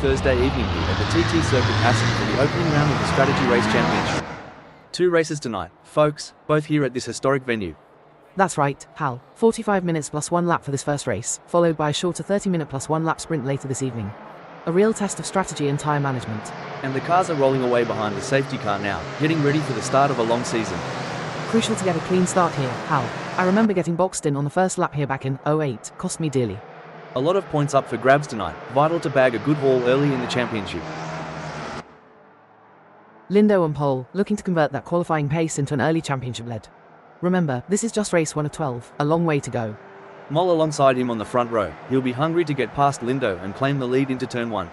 Thursday evening here at the TT Circuit Assen for the opening round of the Strategy Race Championship. 2 races tonight, folks, both here at this historic venue. That's right, Hal. 45 minutes plus 1 lap for this first race, followed by a shorter 30-minute plus 1 lap sprint later this evening. A real test of strategy and tyre management. And the cars are rolling away behind the safety car now, getting ready for the start of a long season. Crucial to get a clean start here, Hal. I remember getting boxed in on the first lap here back in 08, cost me dearly. A lot of points up for grabs tonight, vital to bag a good haul early in the championship. Lindo on pole, looking to convert that qualifying pace into an early championship lead. Remember, this is just race 1 of 12, a long way to go. Moll alongside him on the front row, he'll be hungry to get past Lindo and claim the lead into turn 1.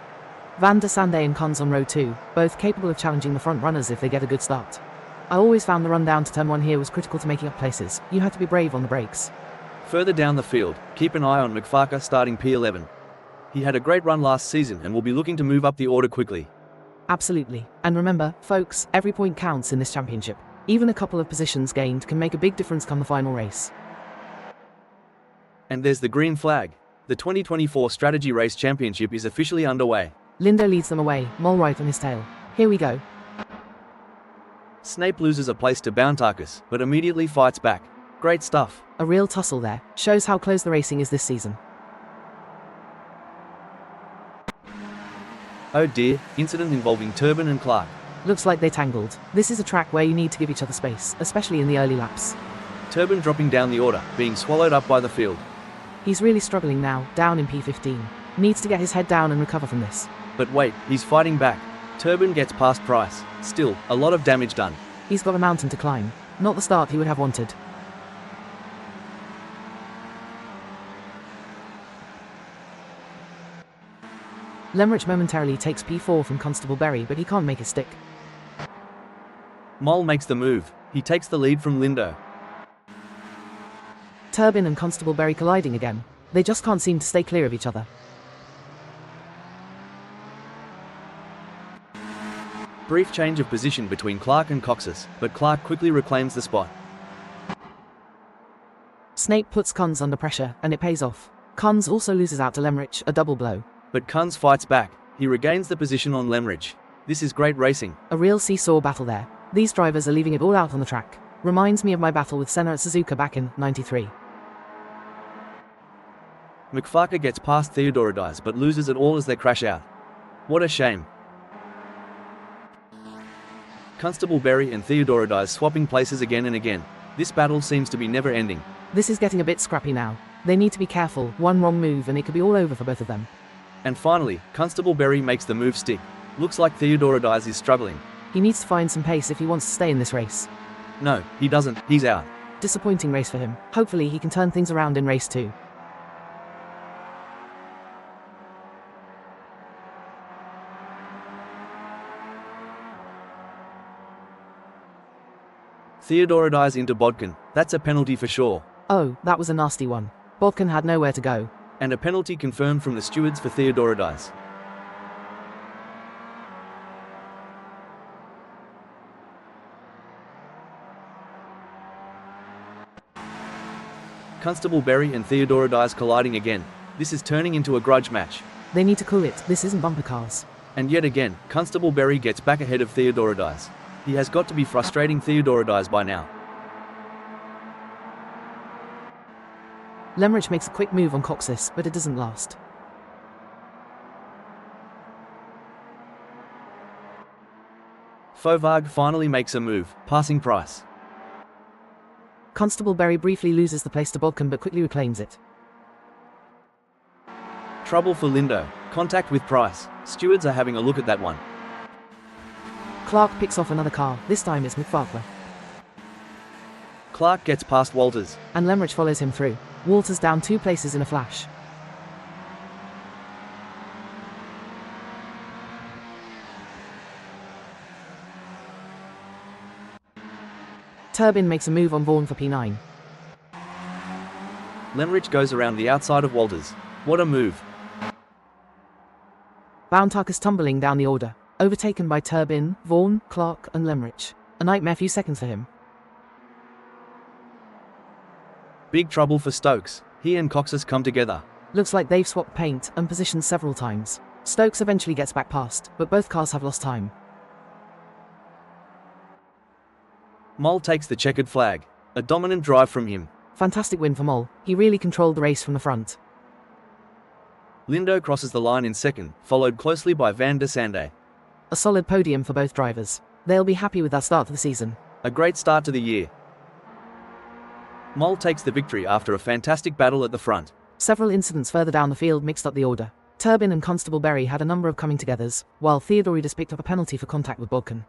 Van der Sande and Cons on row 2, both capable of challenging the front runners if they get a good start. I always found the run down to turn 1 here was critical to making up places. You had to be brave on the brakes. Further down the field, keep an eye on McFarker starting P11. He had a great run last season and will be looking to move up the order quickly. Absolutely. And remember, folks, every point counts in this championship. Even a couple of positions gained can make a big difference come the final race. And there's the green flag. The 2024 Strategy Race Championship is officially underway. Lindo leads them away, Moll right on his tail. Here we go. Snape loses a place to Bountarkus, but immediately fights back. Great stuff. A real tussle there. Shows how close the racing is this season. Oh dear, incident involving Turbin and Clark. Looks like they tangled. This is a track where you need to give each other space, especially in the early laps. Turbin dropping down the order, being swallowed up by the field. He's really struggling now, down in P15. Needs to get his head down and recover from this. But wait, he's fighting back. Turbin gets past Price. Still, a lot of damage done. He's got a mountain to climb. Not the start he would have wanted. Lemrich momentarily takes P4 from Constable Berry, but he can't make it stick. Moll makes the move. He takes the lead from Lindo. Turbin and Constable Berry colliding again. They just can't seem to stay clear of each other. Brief change of position between Clark and Coxus, but Clark quickly reclaims the spot. Snape puts Cons under pressure, and it pays off. Cons also loses out to Lemrich, a double blow. But Cons fights back. He regains the position on Lemrich. This is great racing. A real seesaw battle there. These drivers are leaving it all out on the track. Reminds me of my battle with Senna at Suzuka back in '93. McFarker gets past Theodorides but loses it all as they crash out. What a shame. Constable Berry and Theodorides swapping places again and again. This battle seems to be never ending. This is getting a bit scrappy now. They need to be careful. One wrong move and it could be all over for both of them. And finally, Constable Berry makes the move stick. Looks like Theodorides is struggling. He needs to find some pace if he wants to stay in this race. No, he doesn't. He's out. Disappointing race for him. Hopefully he can turn things around in race 2. Theodorides into Bodkin. That's a penalty for sure. Oh, that was a nasty one. Bodkin had nowhere to go. And a penalty confirmed from the stewards for Theodorides. Constable Berry and Theodorides colliding again. This is turning into a grudge match. They need to cool it. This isn't bumper cars. And yet again, Constable Berry gets back ahead of Theodorides. He has got to be frustrating Theodorides by now. Lemrich makes a quick move on Coxus, but it doesn't last. Fauvargue finally makes a move, passing Price. Constable Berry briefly loses the place to Bodkin but quickly reclaims it. Trouble for Lindo. Contact with Price. Stewards are having a look at that one. Clark picks off another car. This time it's McFarker. Clark gets past Walters. And Lemrich follows him through. Walters down 2 places in a flash. Turbin makes a move on Vaughan for P9. Lemrich goes around the outside of Walters. What a move. Bountarkus tumbling down the order. Overtaken by Turbin, Vaughan, Clark and Lemrich. A nightmare few seconds for him. Big trouble for Stokes. He and Coxus come together. Looks like they've swapped paint and positions several times. Stokes eventually gets back past, but both cars have lost time. Mole takes the checkered flag. A dominant drive from him. Fantastic win for Mole. He really controlled the race from the front. Lindo crosses the line in second, followed closely by Van der Sande. A solid podium for both drivers. They'll be happy with that start to the season. A great start to the year. Mole takes the victory after a fantastic battle at the front. Several incidents further down the field mixed up the order. Turbin and Constable Berry had a number of coming togethers, while Theodoridis picked up a penalty for contact with Bodkin.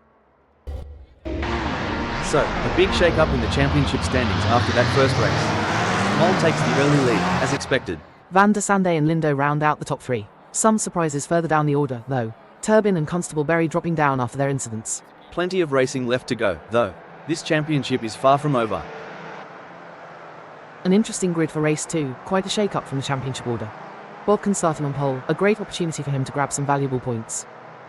So, a big shake-up in the championship standings after that first race. Mole takes the early lead, as expected. Van der Sande and Lindo round out the top three. Some surprises further down the order, though. Turbin and Constable Berry dropping down after their incidents. Plenty of racing left to go, though. This championship is far from over. An interesting grid for race 2, quite a shake-up from the championship order. Bodkin starting on pole, a great opportunity for him to grab some valuable points.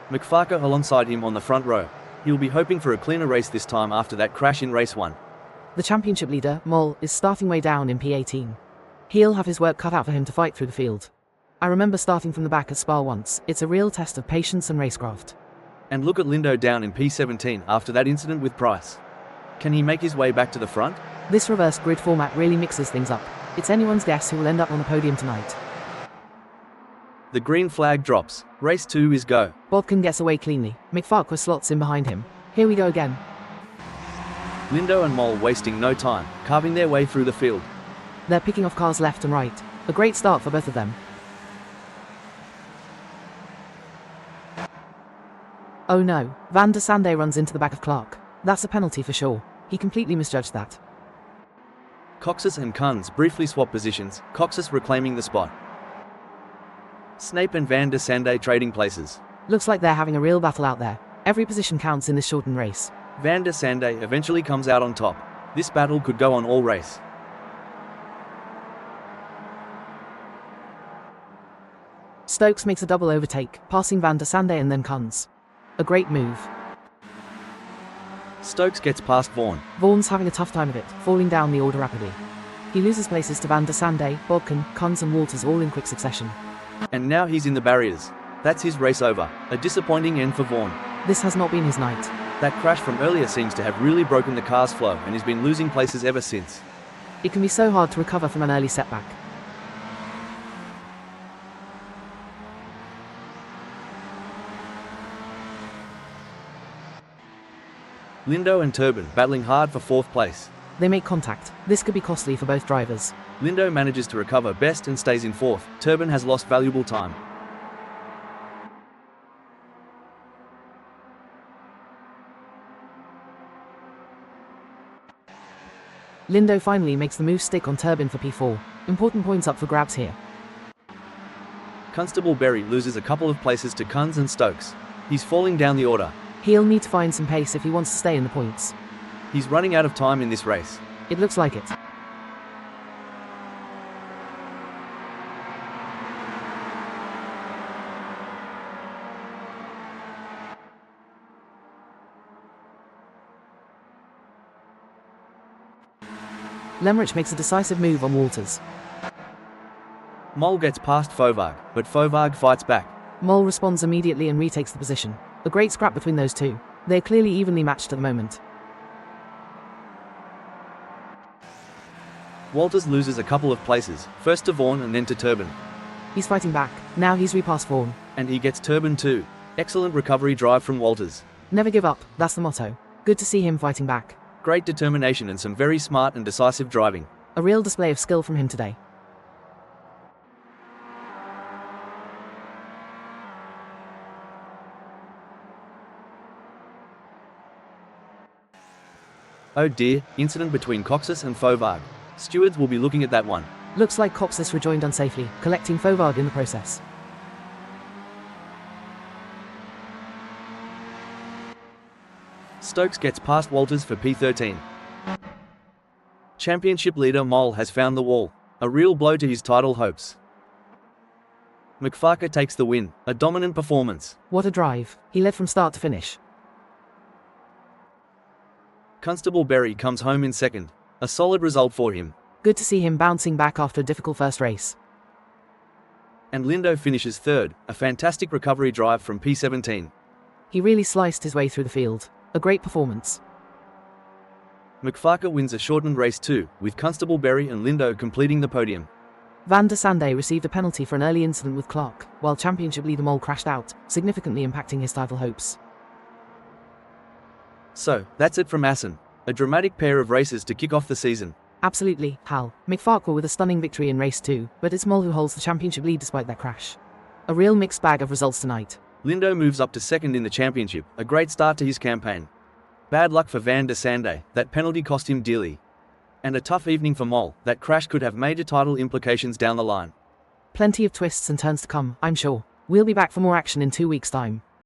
McFarker alongside him on the front row. He'll be hoping for a cleaner race this time after that crash in race 1. The championship leader, Mole, is starting way down in P18. He'll have his work cut out for him to fight through the field. I remember starting from the back at Spa once. It's a real test of patience and racecraft. And look at Lindo down in P17 after that incident with Price. Can he make his way back to the front? This reverse grid format really mixes things up. It's anyone's guess who will end up on the podium tonight. The green flag drops. Race 2 is go. Bodkin gets away cleanly. McFarquhar slots in behind him. Here we go again. Lindo and Mole wasting no time, carving their way through the field. They're picking off cars left and right. A great start for both of them. Oh no, Van der Sande runs into the back of Clark. That's a penalty for sure. He completely misjudged that. Coxus and Kunz briefly swap positions, Coxus reclaiming the spot. Snape and Van der Sande trading places. Looks like they're having a real battle out there. Every position counts in this shortened race. Van der Sande eventually comes out on top. This battle could go on all race. Stokes makes a double overtake, passing Van der Sande and then Kunz. A great move. Stokes gets past Vaughan. Vaughan's having a tough time of it, falling down the order rapidly. He loses places to Van der Sande, Bodkin, Kunz and Walters all in quick succession. And now he's in the barriers. That's his race over. A disappointing end for Vaughan. This has not been his night. That crash from earlier seems to have really broken the car's flow and he's been losing places ever since. It can be so hard to recover from an early setback. Lindo and Turbin battling hard for 4th place. They make contact. This could be costly for both drivers. Lindo manages to recover best and stays in 4th. Turbin has lost valuable time. Lindo finally makes the move stick on Turbin for P4. Important points up for grabs here. Constable Berry loses a couple of places to Kunz and Stokes. He's falling down the order. He'll need to find some pace if he wants to stay in the points. He's running out of time in this race. It looks like it. Lemrich makes a decisive move on Walters. Mole gets past Fauvarg, but Fauvarg fights back. Mole responds immediately and retakes the position. A great scrap between those two. They're clearly evenly matched at the moment. Walters loses a couple of places, first to Vaughan and then to Turbin. He's fighting back. Now he's repassed Vaughan. And he gets Turbin too. Excellent recovery drive from Walters. Never give up, that's the motto. Good to see him fighting back. Great determination and some very smart and decisive driving. A real display of skill from him today. Oh dear, incident between Coxus and Fauvarg. Stewards will be looking at that one. Looks like Coxus rejoined unsafely, collecting Fauvarg in the process. Stokes gets past Walters for P13. Championship leader Mole has found the wall. A real blow to his title hopes. McFarquhar takes the win. A dominant performance. What a drive. He led from start to finish. Constable Berry comes home in second. A solid result for him. Good to see him bouncing back after a difficult first race. And Lindo finishes third, a fantastic recovery drive from P17. He really sliced his way through the field. A great performance. McFarka wins a shortened race 2, with Constable Berry and Lindo completing the podium. Van der Sande received a penalty for an early incident with Clark, while championship leader Mol crashed out, significantly impacting his title hopes. So, that's it from Assen. A dramatic pair of races to kick off the season. Absolutely, Hal. McFarka with a stunning victory in race 2, but it's Mol who holds the championship lead despite that crash. A real mixed bag of results tonight. Lindo moves up to second in the championship, a great start to his campaign. Bad luck for Van der Sande, that penalty cost him dearly. And a tough evening for Mol, that crash could have major title implications down the line. Plenty of twists and turns to come, I'm sure. We'll be back for more action in 2 weeks' time.